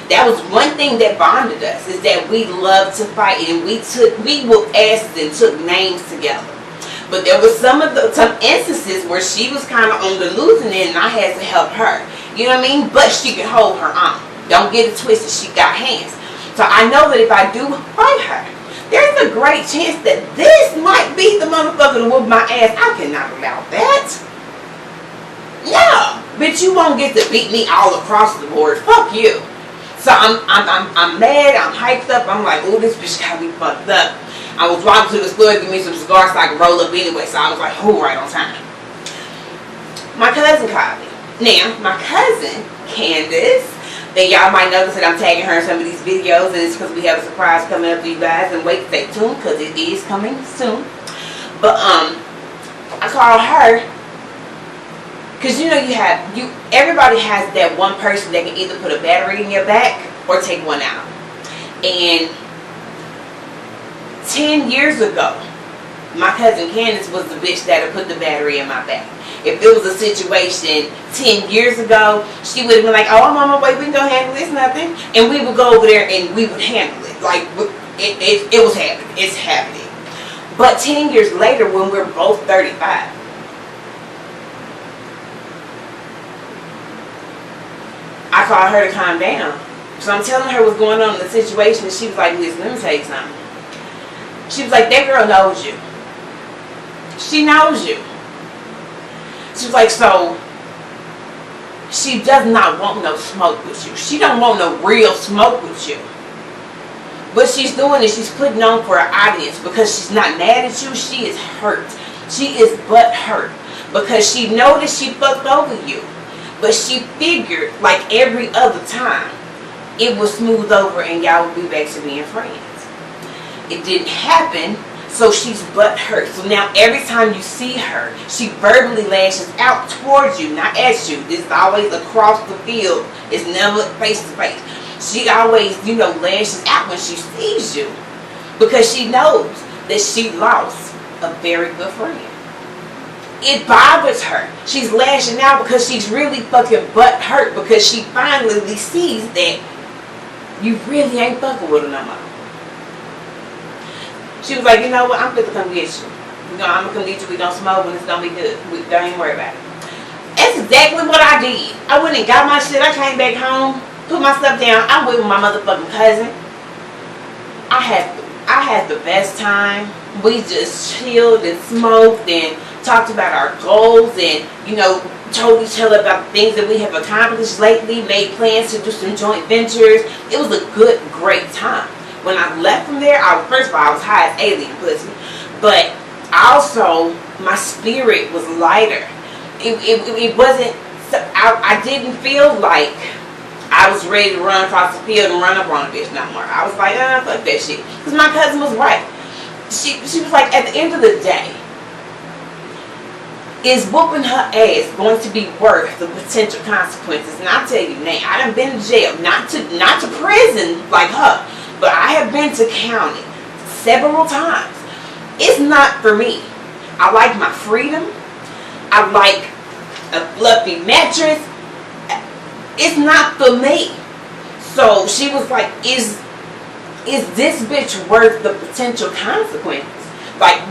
That was one thing that bonded us, is that we loved to fight, and we whooped asses and took names together. But there was some instances where she was kind of on the losing end, and I had to help her. You know what I mean? But she can hold her own. Don't get it twisted. She got hands. So I know that if I do fight her, there's a great chance that this might be the motherfucker to whoop my ass. I cannot allow that. No, bitch, you won't get to beat me all across the board. Fuck you. So I'm mad. I'm hyped up. I'm like, oh, this bitch got me fucked up. I was walking to the store to give me some cigars so I could roll up anyway. So I was like, oh, right on time. My cousin called me. Now, my cousin, Candace, then y'all might notice that I'm tagging her in some of these videos, and it's because we have a surprise coming up for you guys, and wait, stay tuned, because it is coming soon. But I called her because you know everybody has that one person that can either put a battery in your back or take one out. And 10 years ago, my cousin Candace was the bitch that would put the battery in my back. If it was a situation 10 years ago, she would have been like, oh, I'm on my way, we can go handle this, nothing. And we would go over there and we would handle it. Like, it was happening. It's happening. But 10 years later, when we're both 35, I called her to calm down. So I'm telling her what's going on in the situation, and she was like, listen, let me tell you something. She was like, that girl knows you. She knows you. She was like, so she does not want no smoke with you. She don't want no real smoke with you. What she's doing is she's putting on for an audience, because she's not mad at you. She is hurt. She is butt hurt because she know that she fucked over you. But she figured, like every other time, it would smooth over and y'all would be back to being friends. It didn't happen, so she's butt hurt. So now every time you see her, she verbally lashes out towards you, not at you. This is always across the field. It's never face to face. She always, lashes out when she sees you, because she knows that she lost a very good friend. It bothers her. She's lashing out because she's really fucking butt hurt, because she finally sees that you really ain't fucking with her no more. She was like, you know what, I'm going to come get you. I'm going to come get you. We're going to smoke and it's going to be good. Don't even worry about it. That's exactly what I did. I went and got my shit. I came back home, put my stuff down. I went with my motherfucking cousin. I had the best time. We just chilled and smoked and talked about our goals and, told each other about the things that we have accomplished lately, made plans to do some joint ventures. It was a good, great time. When I left from there, first of all, I was high as alien pussy. But also, my spirit was lighter. It wasn't, I didn't feel like I was ready to run across the field and run up on a bitch no more. I was like, fuck that shit. Because my cousin was right. She was like, at the end of the day, is whooping her ass going to be worth the potential consequences? And I'll tell you now, I done been to jail, not to prison like her, but I have been to county several times. It's not for me. I like my freedom. I like a fluffy mattress. It's not for me. So she was like, is this bitch worth the potential consequences? Like,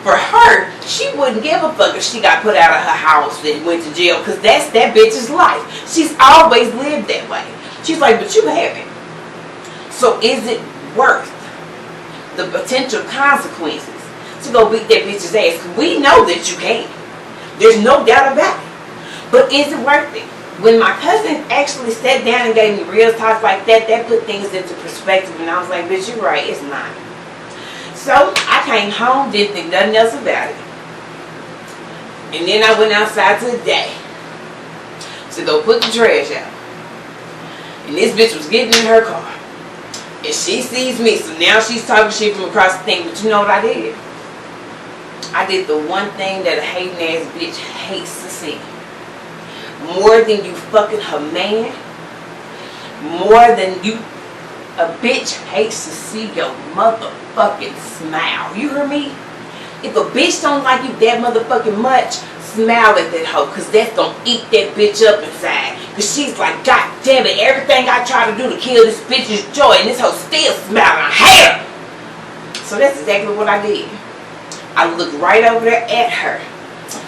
for her, she wouldn't give a fuck if she got put out of her house and went to jail, because that's that bitch's life. She's always lived that way. She's like, but you haven't. So is it worth the potential consequences to go beat that bitch's ass? We know that you can. There's no doubt about it. But is it worth it? When my cousin actually sat down and gave me real talk like that, that put things into perspective, and I was like, bitch, you're right, it's not. So I came home, didn't think nothing else about it. And then I went outside today to go put the trash out. And this bitch was getting in her car. And she sees me, so now she's talking shit from across the thing. But you know what I did? I did the one thing that a hating ass bitch hates to see. More than you fucking her man. More than you. A bitch hates to see your motherfucking smile. You hear me? If a bitch don't like you that motherfucking much, smile at that hoe, because that's gonna eat that bitch up inside. Because she's like, God damn it, everything I try to do to kill this bitch's joy, and this hoe still smiling. I hate her. So that's exactly what I did. I looked right over there at her.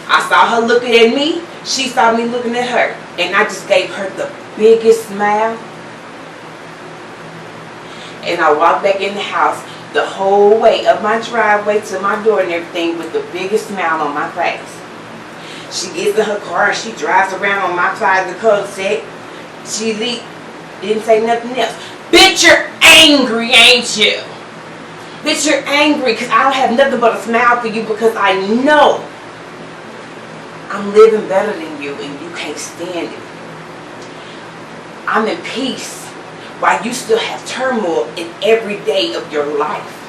I saw her looking at me. She saw me looking at her. And I just gave her the biggest smile. And I walked back in the house the whole way up my driveway to my door and everything with the biggest smile on my face. She gets in her car and she drives around on my side of the cul-de-sac. She didn't say nothing else. Bitch, you're angry, ain't you? Bitch, you're angry because I don't have nothing but a smile for you because I know I'm living better than you and you can't stand it. I'm in peace while you still have turmoil in every day of your life.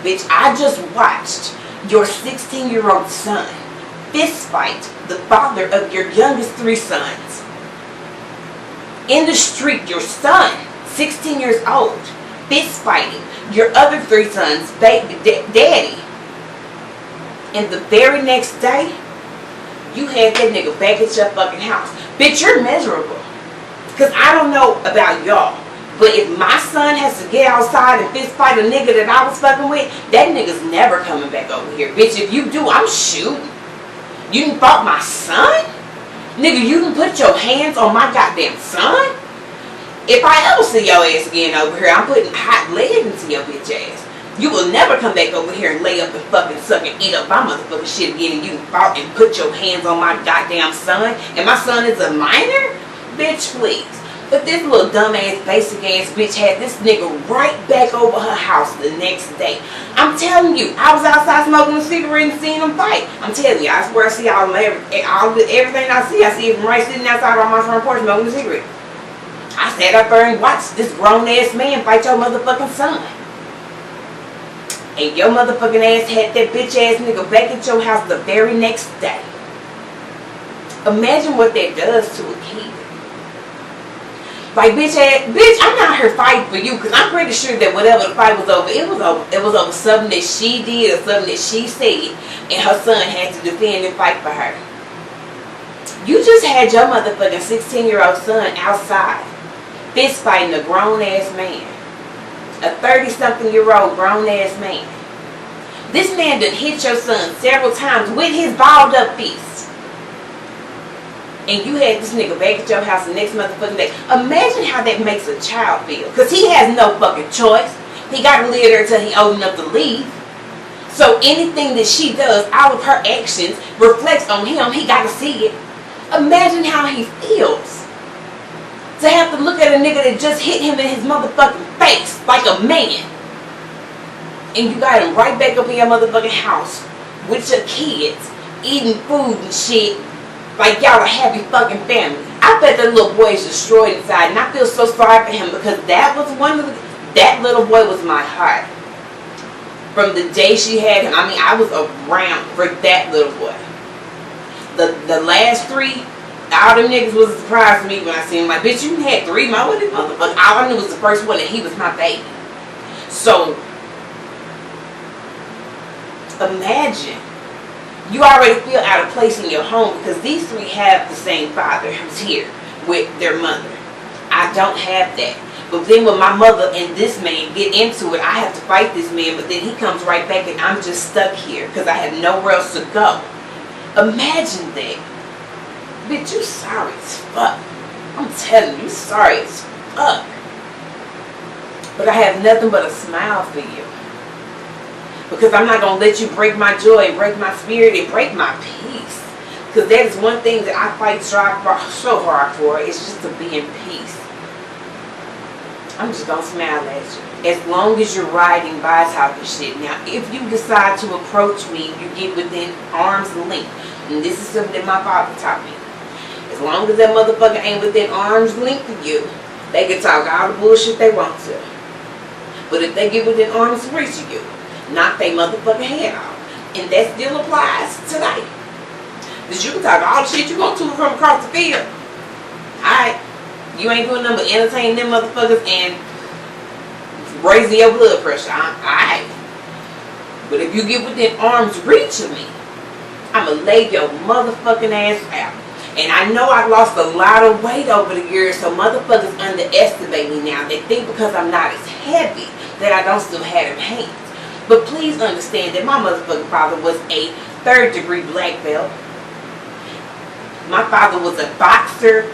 Bitch, I just watched your 16-year-old son fist fight the father of your youngest 3 sons. In the street, your son, 16 years old, fist fighting your other 3 sons' baby daddy. And the very next day, you had that nigga back at your fucking house. Bitch, you're miserable. Because I don't know about y'all, but if my son has to get outside and fist fight a nigga that I was fucking with, that nigga's never coming back over here. Bitch, if you do, I'm shooting. You done fought my son? Nigga, you done put your hands on my goddamn son? If I ever see your ass again over here, I'm putting hot lead into your bitch ass. You will never come back over here and lay up and fucking suck and eat up my motherfucking shit again and you fought and put your hands on my goddamn son. And my son is a minor? Bitch, please. But this little dumbass, basic ass bitch had this nigga right back over her house the next day. I'm telling you, I was outside smoking a cigarette and seeing them fight. I'm telling you, I swear I see everything I see it from right sitting outside on my front porch smoking a cigarette. I sat up there and watched this grown ass man fight your motherfucking son. And your motherfucking ass had that bitch ass nigga back at your house the very next day. Imagine what that does to a kid. Like, bitch, I'm not here fighting for you because I'm pretty sure that whatever the fight was over, it was over something that she did or something that she said, and her son had to defend and fight for her. You just had your motherfucking 16-year-old son outside fist fighting a grown-ass man. A 30-something-year-old grown-ass man. This man done hit your son several times with his balled-up fist. And you had this nigga back at your house the next motherfucking day. Imagine how that makes a child feel. Because he has no fucking choice. He got to live there until he old enough to leave. So anything that she does, all of her actions, reflects on him. He got to see it. Imagine how he feels. To have to look at a nigga that just hit him in his motherfucking face like a man. And you got him right back up in your motherfucking house with your kids, eating food and shit. Like y'all a happy fucking family. I bet that little boy is destroyed inside, and I feel so sorry for him because that little boy was my heart. From the day she had him, I mean, I was around for that little boy. The last 3, all them niggas was a surprise to me when I seen him. Like, bitch, you had 3 more of these motherfuckers. All I knew was the first one, and he was my baby. So imagine. You already feel out of place in your home because these 3 have the same father who's here with their mother. I don't have that. But then when my mother and this man get into it, I have to fight this man, but then he comes right back and I'm just stuck here because I have nowhere else to go. Imagine that. Bitch, you sorry as fuck. I'm telling you, sorry as fuck. But I have nothing but a smile for you. Because I'm not going to let you break my joy, break my spirit, and break my peace. Because that is one thing that I strive so hard for. It's just to be in peace. I'm just going to smile at you. As long as you're riding by talking shit. Now, if you decide to approach me, you get within arm's length. And this is something that my father taught me. As long as that motherfucker ain't within arm's length of you, they can talk all the bullshit they want to. But if they get within arm's reach of you, knock they motherfucking head off. And that still applies today. Because you can talk all the shit you want to from across the field. Alright. You ain't doing nothing but entertaining them motherfuckers and raising your blood pressure. Alright. But if you get within arm's reach of me, I'ma lay your motherfucking ass out. And I know I lost a lot of weight over the years, so motherfuckers underestimate me now. They think because I'm not as heavy that I don't still have them hands. But please understand that my motherfucking father was a 3rd-degree black belt. My father was a boxer,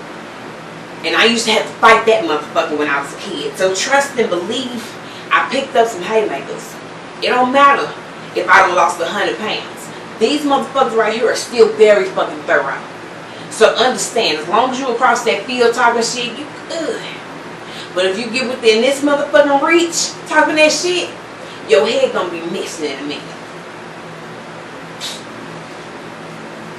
and I used to have to fight that motherfucker when I was a kid. So trust and believe, I picked up some haymakers. It don't matter if I done lost 100 pounds. These motherfuckers right here are still very fucking thorough. So understand, as long as you across that field talking shit, you good. But if you get within this motherfucking reach, talking that shit, your head gonna be missing in a minute.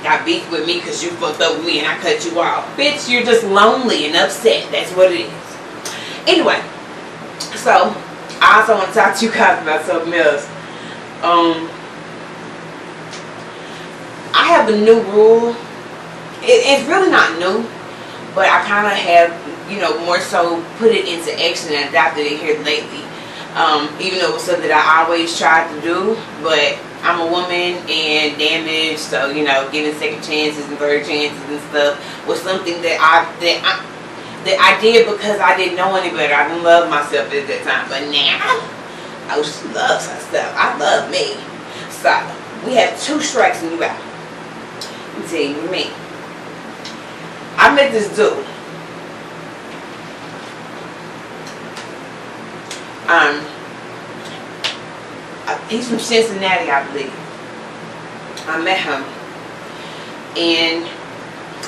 Got beef with me because you fucked up with me and I cut you off. Bitch, you're just lonely and upset. That's what it is. Anyway, so I also want to talk to you guys about something else. I have a new rule. It's really not new, but I kind of have, more so put it into action and adopted it here lately. Even though it was something that I always tried to do, but I'm a woman and damaged, so giving second chances and third chances and stuff was something that I did because I didn't know any better. I didn't love myself at that time, but now she loves herself. I love me. So we have 2 strikes and you out. Let me tell you me. I met this dude. He's from Cincinnati, I believe. I met him, and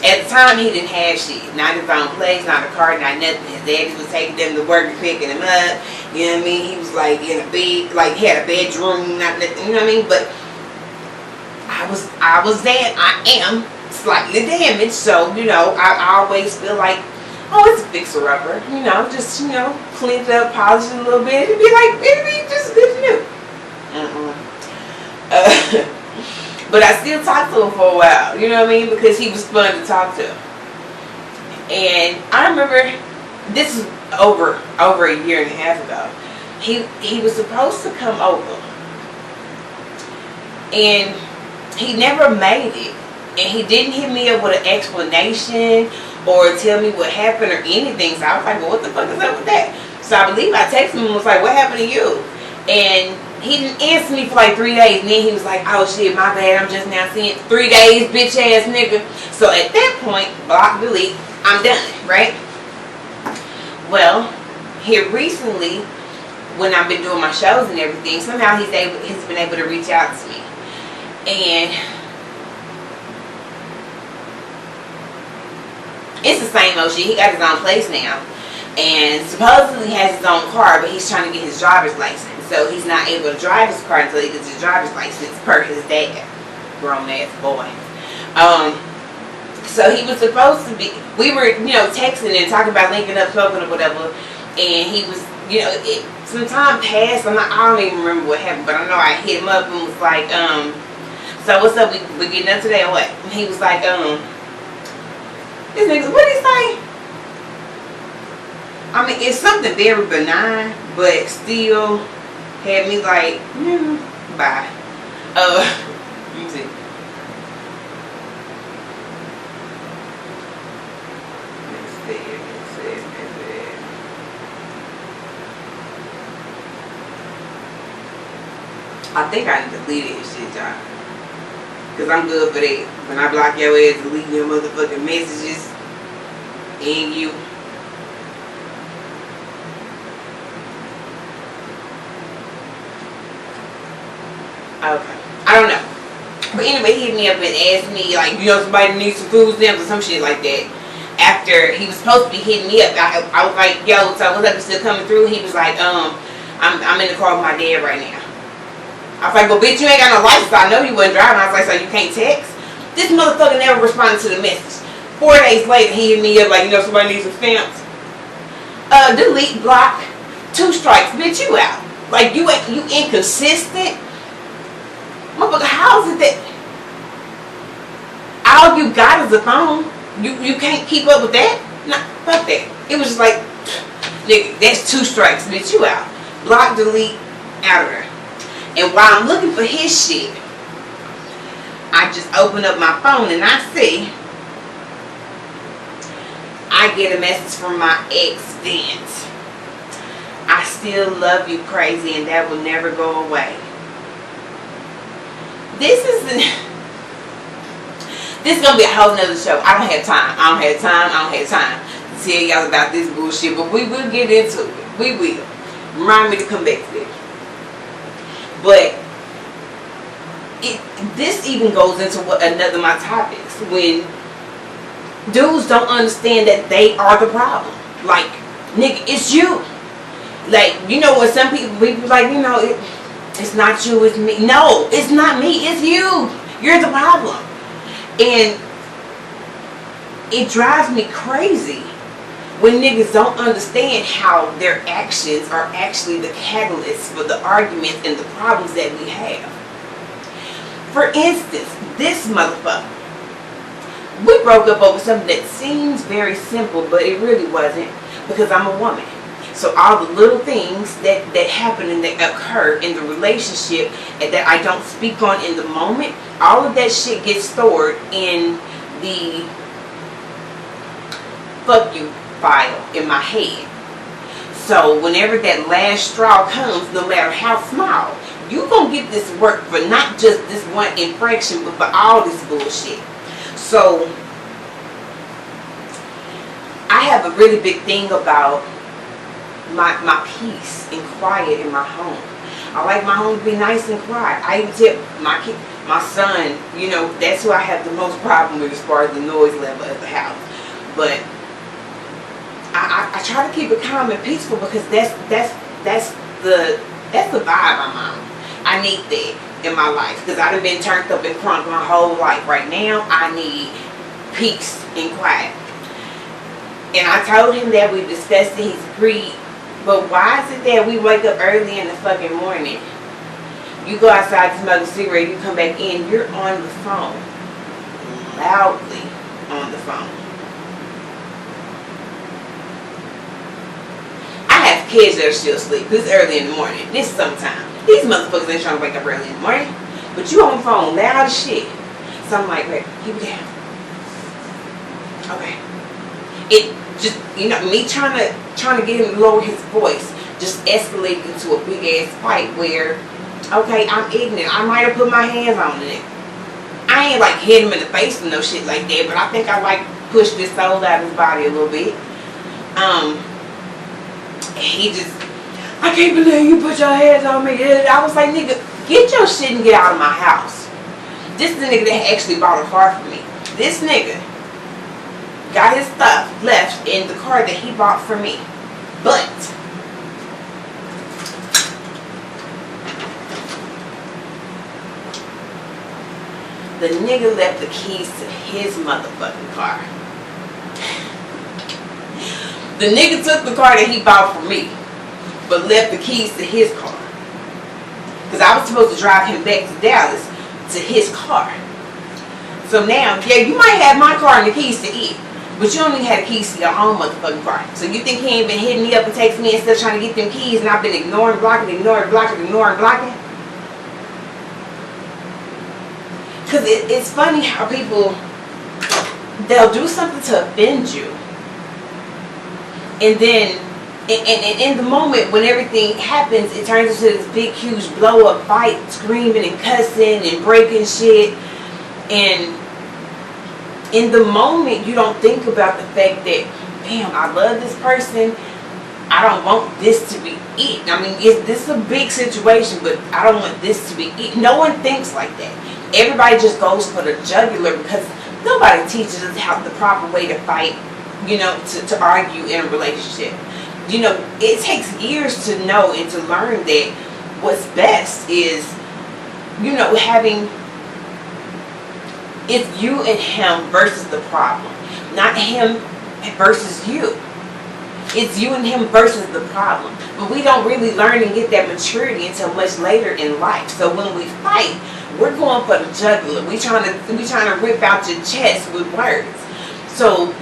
at the time he didn't have shit. Not his own place, not a car, not nothing. His daddy was taking them to work and picking him up. You know what I mean? He was like in a bed, like he had a bedroom, not nothing. You know what I mean? But I was there. I am slightly damaged, so I always feel like, oh, it's a fixer-upper. Just clean it up, polish it a little bit. It'd be like, it'd be just good to do. But I still talked to him for a while, you know what I mean, because he was fun to talk to. And I remember this was over a year and a half ago. He was supposed to come over, and he never made it. And he didn't hit me up with an explanation or tell me what happened or anything. So I was like, well, what the fuck is up with that? So I believe I texted him and was like, what happened to you? And he didn't answer me for like 3 days. And then he was like, oh shit, my bad. I'm just now seeing 3 days, bitch ass nigga. So at that point, block, delete, I'm done, right? Well, here recently, when I've been doing my shows and everything, somehow he's been able to reach out to me. And it's the same old shit. He got his own place now. And supposedly has his own car, but he's trying to get his driver's license. So he's not able to drive his car until he gets his driver's license per his dad. Grown ass boy. So he was supposed to be, we were, texting and talking about linking up, smoking or whatever. And he was, some time passed. I don't even remember what happened, but I know I hit him up and was like, so what's up? We getting up today or what? And he was like, this nigga, what did he say? I mean, it's something very benign, but still had me like, bye. Let me see. I think I deleted his shit, y'all. Because I'm good for that. When I block your ass, delete your motherfucking messages and you. Okay. I don't know. But anyway, he hit me up and asked me, like, somebody needs some food stamps or some shit like that. After he was supposed to be hitting me up, I was like, yo, so what's up? You still coming through? He was like, I'm in the car with my dad right now. I was like, well, bitch, you ain't got no license. I know you wasn't driving. I was like, so you can't text? This motherfucker never responded to the message. 4 days later, he hit me up like, somebody needs some stamps. Delete, block, 2 strikes, bitch, you out. Like, you inconsistent. Motherfucker, how is it that all you got is a phone? You can't keep up with that? Nah, fuck that. It was just like, nigga, that's 2 strikes, bitch, you out. Block, delete, out of there. And while I'm looking for his shit, I just open up my phone and I see I get a message from my ex vent. I still love you crazy and that will never go away. This is gonna be a whole nother show. I don't have time to tell y'all about this bullshit, but we will get into it. We will. Remind me to come back to it. But this even goes into another of my topics, when dudes don't understand that they are the problem. Like, nigga, it's you. Like, you know, when some people like, you know, it's not you, it's me. No, it's not me, it's you. You're the problem. And it drives me crazy when niggas don't understand how their actions are actually the catalyst for the arguments and the problems that we have. For instance, this motherfucker. We broke up over something that seems very simple, but it really wasn't, because I'm a woman. So all the little things that happen and that occur in the relationship and that I don't speak on in the moment, all of that shit gets stored in the fuck you file in my head. So whenever that last straw comes, no matter how small, you gonna get this work for not just this one infraction, but for all this bullshit. So I have a really big thing about my peace and quiet in my home. I like my home to be nice and quiet. I even tell my son, you know, that's who I have the most problem with as far as the noise level at the house. But I try to keep it calm and peaceful, because that's the vibe I'm on. I need that in my life, because I've been turned up and crunk my whole life. Right now, I need peace and quiet. And I told him that, we discussed it, he's agreed. But why is it that we wake up early in the fucking morning, you go outside to smoke a cigarette, you come back in, you're on the phone, loudly on the phone. I have kids that are still asleep. This is early in the morning. This is sometime. These motherfuckers ain't trying to wake up early in the morning, but you on the phone loud as shit. So I'm like, wait, keep it down. Okay. It just, you know, me trying to get him to lower his voice just escalated into a big ass fight where, okay, I'm ignorant. I might have put my hands on it. I ain't like hit him in the face and no shit like that, but I think I like pushed his soul out of his body a little bit. He just, I can't believe you put your hands on me. I was like, nigga, get your shit and get out of my house. This is the nigga that actually bought a car for me. This nigga got his stuff left in the car that he bought for me. But the nigga left the keys to his motherfucking car. The nigga took the car that he bought for me, but left the keys to his car. Because I was supposed to drive him back to Dallas to his car. So now, yeah, you might have my car and the keys to it, but you only had the keys to your own motherfucking car. So you think he ain't been hitting me up and texting me and still trying to get them keys, and I've been ignoring, blocking? Because it's funny how people, they'll do something to offend you. And then, in the moment when everything happens, it turns into this big, huge blow-up fight, screaming and cussing and breaking shit. And in the moment, you don't think about the fact that, damn, I love this person. I don't want this to be it. I mean, this is a big situation, but I don't want this to be it. No one thinks like that. Everybody just goes for the jugular, because nobody teaches us how the proper way to fight, you know, to argue in a relationship. You know, it takes years to know and to learn that what's best is, you know, having, it's you and him versus the problem, not him versus you. It's you and him versus the problem. But we don't really learn and get that maturity until much later in life. So when we fight, we're going for the jugular. We trying to rip out your chest with words. So,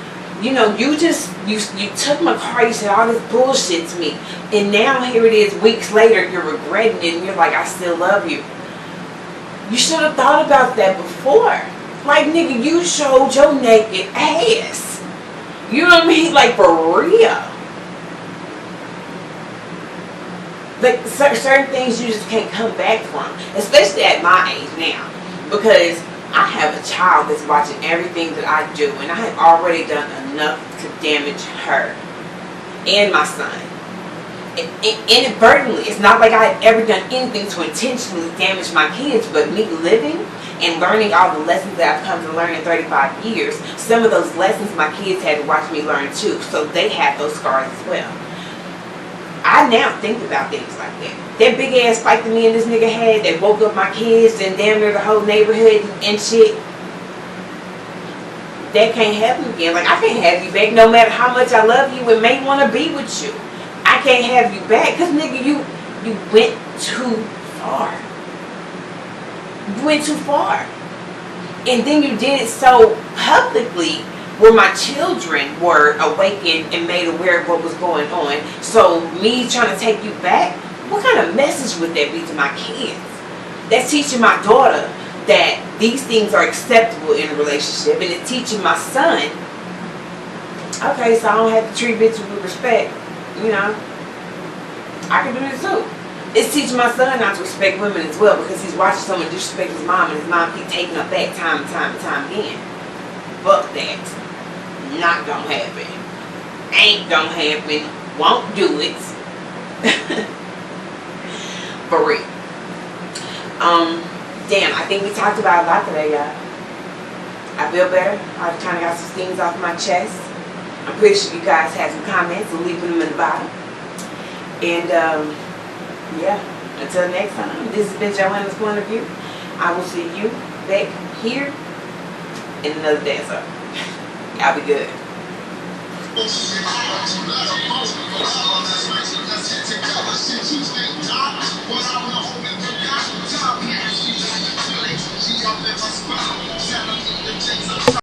you know, you took my car, you said all this bullshit to me, and now here it is weeks later, you're regretting it, and you're like, I still love you. You should have thought about that before. Like, nigga, you showed your naked ass. You know what I mean? Like, for real. Like, certain things you just can't come back from, especially at my age now, because I have a child that's watching everything that I do, and I have already done enough to damage her and my son. Inadvertently, it's not like I had ever done anything to intentionally damage my kids, but me living and learning all the lessons that I've come to learn in 35 years, some of those lessons my kids had to watch me learn too, so they have those scars as well. I now think about things like that. That big ass fight that me and this nigga had that woke up my kids and damn near the whole neighborhood and shit, that can't happen again. Like, I can't have you back no matter how much I love you and may want to be with you. I can't have you back because, nigga, you went too far. You went too far. And then you did it so publicly where my children were awakened and made aware of what was going on. So me trying to take you back, what kind of message would that be to my kids? That's teaching my daughter that these things are acceptable in a relationship, and it's teaching my son, okay, so I don't have to treat bitches with respect. You know, I can do this too. It's teaching my son not to respect women as well, because he's watching someone disrespect his mom, and his mom keep taking her back time and time and time again. Fuck that. Not gonna happen. Ain't gonna happen. Won't do it. For real. Damn, I think we talked about a lot today, y'all. I feel better. I kind of got some things off my chest. I'm pretty sure you guys have some comments, and leaving them in the bottom. And yeah, until next time, this has been JoAnna's Point of View. I will see you back here in another day or so. Y'all be good.